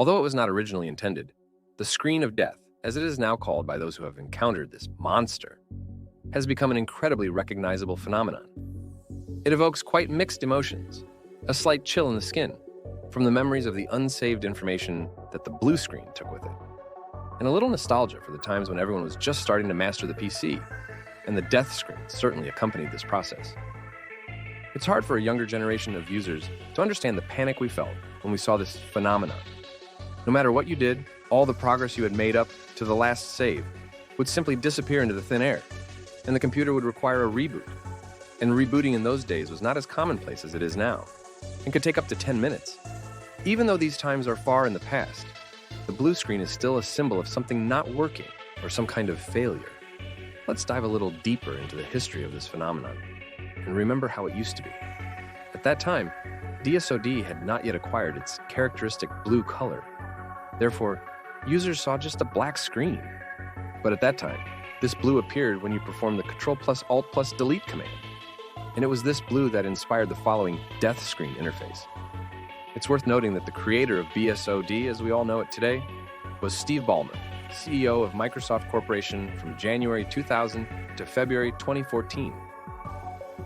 Although it was not originally intended, the screen of death, as it is now called by those who have encountered this monster, has become an incredibly recognizable phenomenon. It evokes quite mixed emotions, a slight chill in the skin, from the memories of the unsaved information that the blue screen took with it, and a little nostalgia for the times when everyone was just starting to master the PC, and the death screen certainly accompanied this process. It's hard for a younger generation of users to understand the panic we felt when we saw this phenomenon. No matter what you did, all the progress you had made up to the last save would simply disappear into the thin air, and the computer would require a reboot. And rebooting in those days was not as commonplace as it is now, and could take up to 10 minutes. Even though these times are far in the past, the blue screen is still a symbol of something not working or some kind of failure. Let's dive a little deeper into the history of this phenomenon and remember how it used to be. At that time, BSOD had not yet acquired its characteristic blue color. Therefore, users saw just a black screen. But at that time, this blue appeared when you performed the Ctrl+Alt+Delete command. And it was this blue that inspired the following death screen interface. It's worth noting that the creator of BSOD, as we all know it today, was Steve Ballmer, CEO of Microsoft Corporation from January 2000 to February 2014.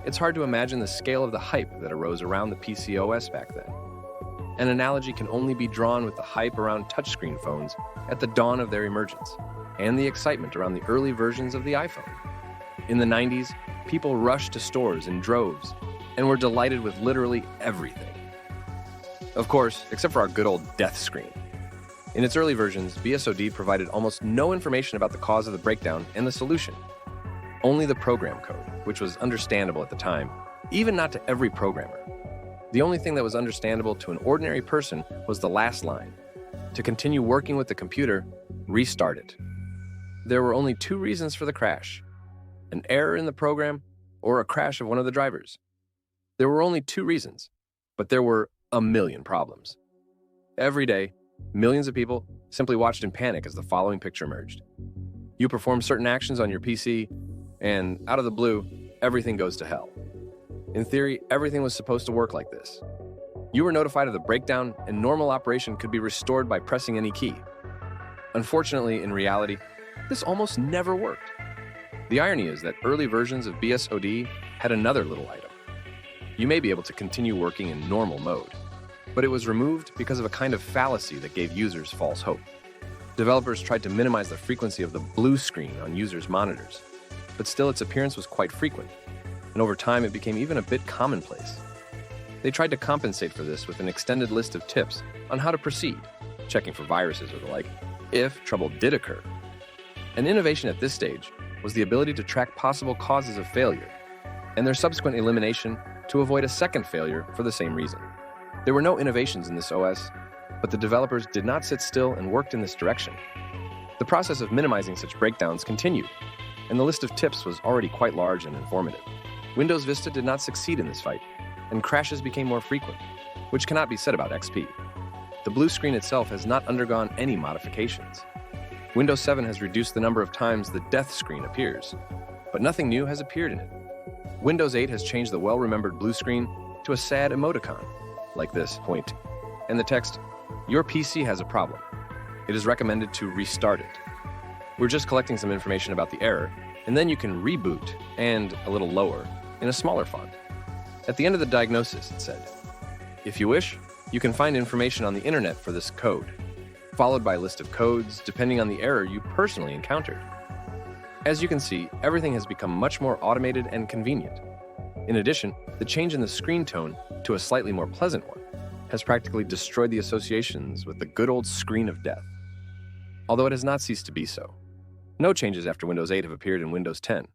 It's hard to imagine the scale of the hype that arose around the PC OS back then. An analogy can only be drawn with the hype around touchscreen phones at the dawn of their emergence, and the excitement around the early versions of the iPhone. In the 90s, people rushed to stores in droves and were delighted with literally everything. Of course, except for our good old death screen. In its early versions, BSOD provided almost no information about the cause of the breakdown and the solution. Only the program code, which was understandable at the time, even not to every programmer. The only thing that was understandable to an ordinary person was the last line. To continue working with the computer, restart it. There were only two reasons for the crash: an error in the program or a crash of one of the drivers. There were only two reasons, but there were a million problems. Every day, millions of people simply watched in panic as the following picture emerged. You perform certain actions on your PC, and out of the blue, everything goes to hell. In theory, everything was supposed to work like this. You were notified of the breakdown, and normal operation could be restored by pressing any key. Unfortunately, in reality, this almost never worked. The irony is that early versions of BSOD had another little item. You may be able to continue working in normal mode, but it was removed because of a kind of fallacy that gave users false hope. Developers tried to minimize the frequency of the blue screen on users' monitors, but still its appearance was quite frequent, and over time it became even a bit commonplace. They tried to compensate for this with an extended list of tips on how to proceed, checking for viruses or the like, if trouble did occur. An innovation at this stage was the ability to track possible causes of failure, and their subsequent elimination to avoid a second failure for the same reason. There were no innovations in this OS, but the developers did not sit still and worked in this direction. The process of minimizing such breakdowns continued, and the list of tips was already quite large and informative. Windows Vista did not succeed in this fight, and crashes became more frequent, which cannot be said about XP. The blue screen itself has not undergone any modifications. Windows 7 has reduced the number of times the death screen appears, but nothing new has appeared in it. Windows 8 has changed the well-remembered blue screen to a sad emoticon, like this, point, and the text, "Your PC has a problem. It is recommended to restart it." We're just collecting some information about the error, and then you can reboot, and a little lower, in a smaller font. At the end of the diagnosis, it said, "If you wish, you can find information on the internet for this code," followed by a list of codes depending on the error you personally encountered. As you can see, everything has become much more automated and convenient. In addition, the change in the screen tone to a slightly more pleasant one has practically destroyed the associations with the good old screen of death. Although it has not ceased to be so. No changes after Windows 8 have appeared in Windows 10.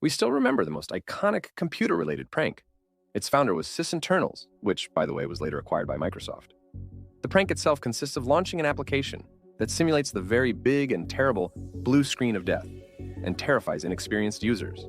We still remember the most iconic computer-related prank. Its founder was sysinternals, which, by the way, was later acquired by Microsoft. The prank itself consists of launching an application that simulates the very big and terrible blue screen of death and terrifies inexperienced users.